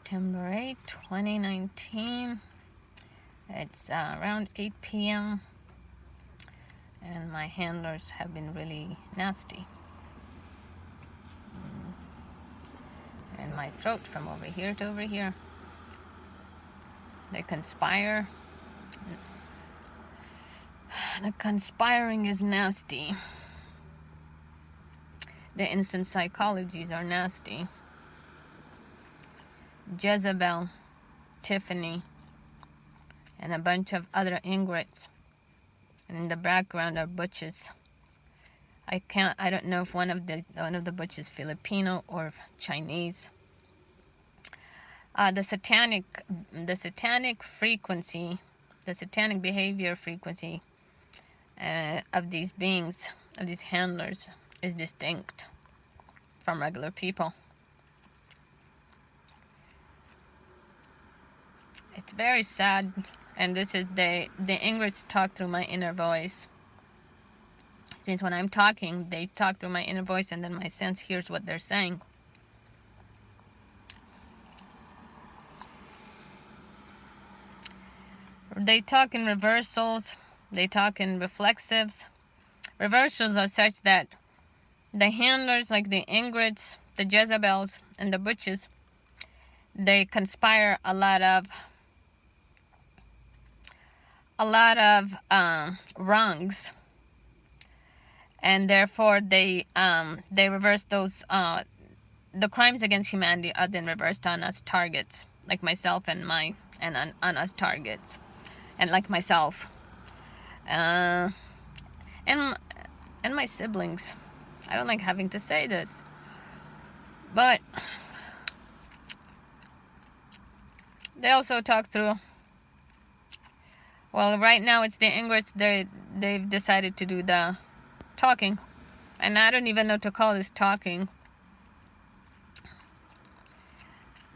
September 8, 2019. It's around 8 p.m. and my handlers have been really nasty. And my throat from over here to over here. They conspire. The conspiring is nasty. The instant psychologies are nasty. Jezebel, Tiffany, and a bunch of other ingrates. And in the background are butches. I don't know if one of the butches is Filipino or Chinese. The satanic frequency, the satanic behavior frequency of these beings, of these handlers, is distinct from regular people. It's very sad, and this is the ingrates talk through my inner voice. It means when I'm talking, they talk through my inner voice, and then my sense hears what they're saying. They talk in reversals. They talk in reflexives. Reversals are such that the handlers, like the ingrates, the Jezebels, and the butches, they conspire a lot of wrongs, and therefore they reverse those. The crimes against humanity are then reversed on us targets, like myself and on us targets, and like myself, and my siblings. I don't like having to say this, but they also talk through. Well, right now it's the ingrates. They've decided to do the talking, and I don't even know to call this talking.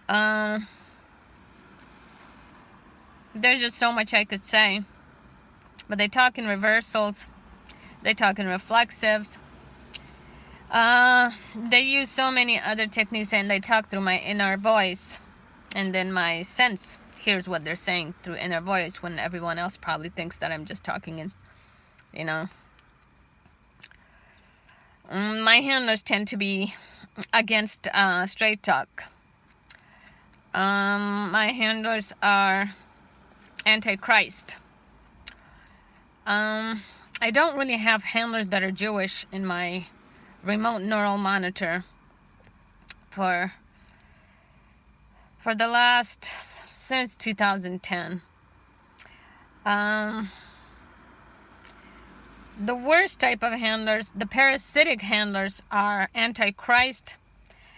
There's just so much I could say, but they talk in reversals. They talk in reflexives. They use so many other techniques, and they talk through my inner voice, and then my sense hears what they're saying through inner voice, when everyone else probably thinks that I'm just talking in, My handlers tend to be against straight talk. My handlers are anti-Christ. I don't really have handlers that are Jewish in my remote neural monitor for the last, since 2010. The worst type of handlers, the parasitic handlers, are anti-Christ,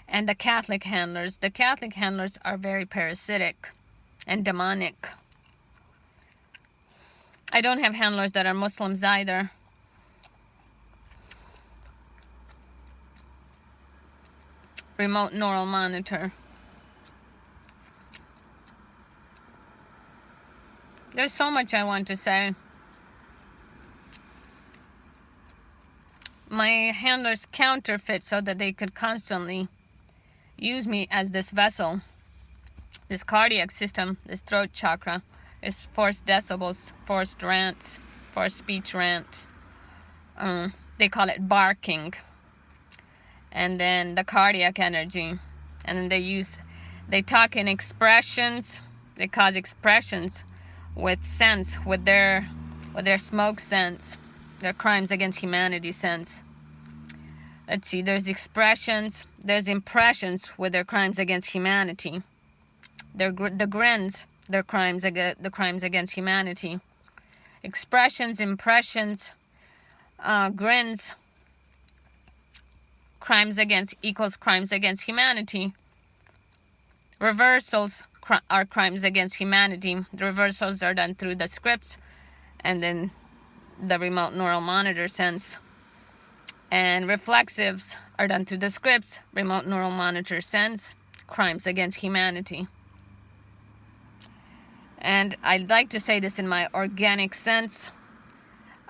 and the Catholic handlers. The Catholic handlers are very parasitic and demonic. I don't have handlers that are Muslims either. Remote neural monitor. There's so much I want to say. My handlers counterfeit so that they could constantly use me as this vessel, this cardiac system, this throat chakra, this forced decibels, forced rants, forced speech rants. They call it barking. And then the cardiac energy. And then they talk in expressions. They cause expressions with sense, with their smoke sense, their crimes against humanity sense. Let's see, there's expressions, there's impressions with their crimes against humanity. The grins, the crimes against humanity. Expressions, impressions, grins, crimes against humanity. Reversals are crimes against humanity. The reversals are done through the scripts, and then the remote neural monitor sense. And reflexives are done through the scripts, remote neural monitor sense, crimes against humanity. And I'd like to say this in my organic sense.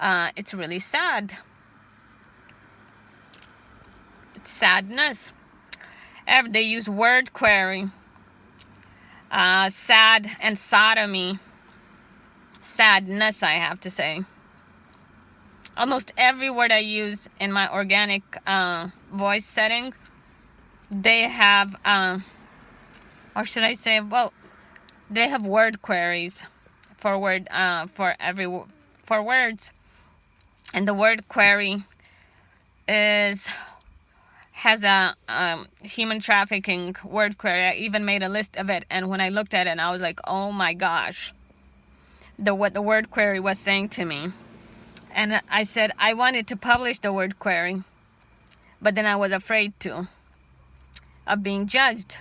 It's really sad. It's sadness. They use word query. sad and sodomy. Sadness, I have to say. Almost every word I use in my organic voice setting, they have, or should I say, well, they have word queries for words, and the word query has a human trafficking word query. I even made a list of it, and when I looked at it, I was like, oh my gosh, what the word query was saying to me. And I said I wanted to publish the word query, but then I was afraid of being judged,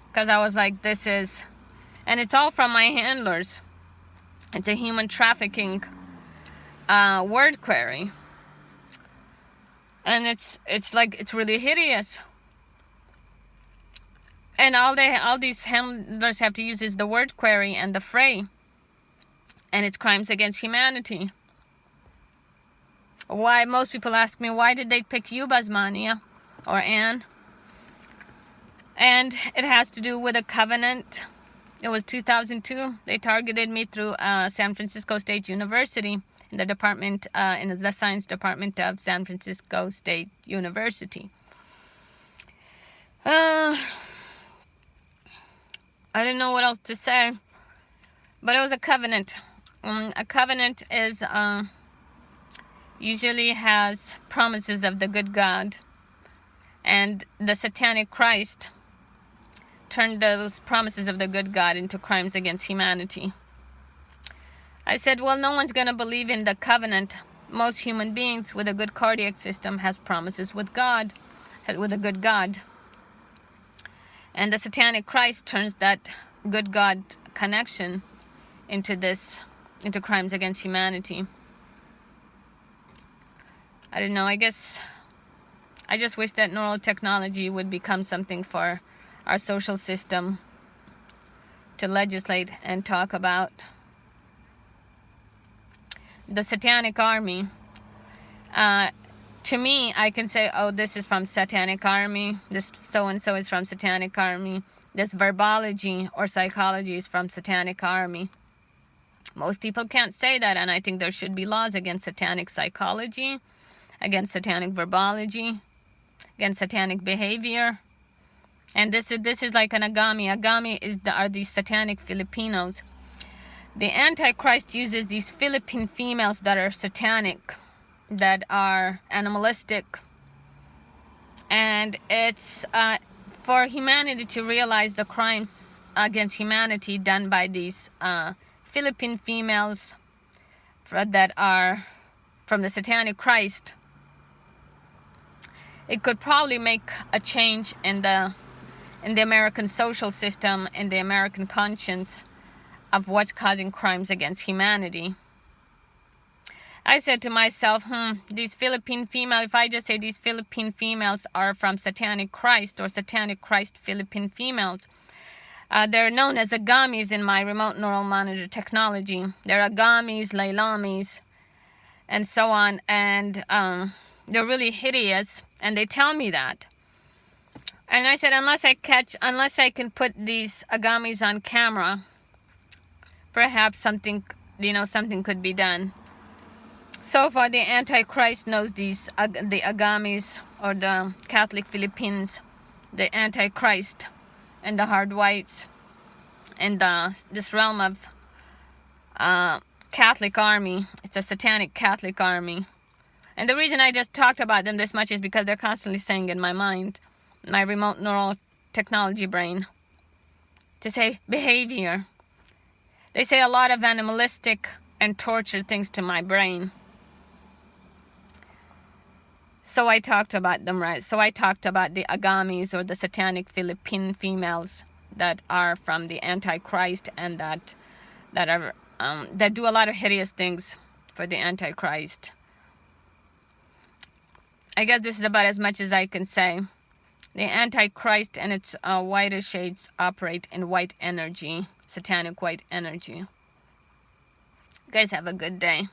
because I was like, this is, and it's all from my handlers. It's a human trafficking word query, and it's really hideous. And all these handlers have to use is the word query and the Freye, and it's crimes against humanity. Why, most people ask me, why did they pick you, Basmania or Anne? And it has to do with a covenant. It was 2002. They targeted me through San Francisco State University, in the department, in the science department of San Francisco State University. I didn't know what else to say, but it was a covenant. A covenant is usually has promises of the good God, and the satanic Christ turned those promises of the good God into crimes against humanity. I said, well, no one's going to believe in the covenant. Most human beings with a good cardiac system has promises with God, with a good God. And the satanic Christ turns that good God connection into crimes against humanity. I don't know, I guess I just wish that neurotechnology would become something for our social system to legislate and talk about. The satanic army, to me, I can say, oh, this is from satanic army, this so-and-so is from satanic army, this verbology or psychology is from satanic army. Most people can't say that, and I think there should be laws against satanic psychology, against satanic verbology, against satanic behavior. And this is like an agami. Agami are these satanic Filipinos. The Antichrist uses these Philippine females that are satanic, that are animalistic. And it's for humanity to realize the crimes against humanity done by these Philippine females that are from the satanic Christ. It could probably make a change in the American social system, in the American conscience of what's causing crimes against humanity. I said to myself, these Philippine females, if I just say these Philippine females are from satanic Christ or satanic Christ Philippine females, they're known as agamis in my remote neural monitor technology. They're agamis, leilamis, and so on, and they're really hideous, and they tell me that. And I said, unless I can put these agamis on camera, perhaps something could be done. So far, the Antichrist knows the agamis, or the Catholic Philippines, the Antichrist, and the hard whites, and this realm of Catholic army. It's a satanic Catholic army. And the reason I just talked about them this much is because they're constantly saying in my mind, my remote neural technology brain, to say behavior. They say a lot of animalistic and tortured things to my brain. So I talked about them, right? So I talked about the agamis, or the satanic Philippine females that are from the Antichrist, and that do a lot of hideous things for the Antichrist. I guess this is about as much as I can say. The Antichrist and its whiter shades operate in white energy, satanic white energy. You guys have a good day.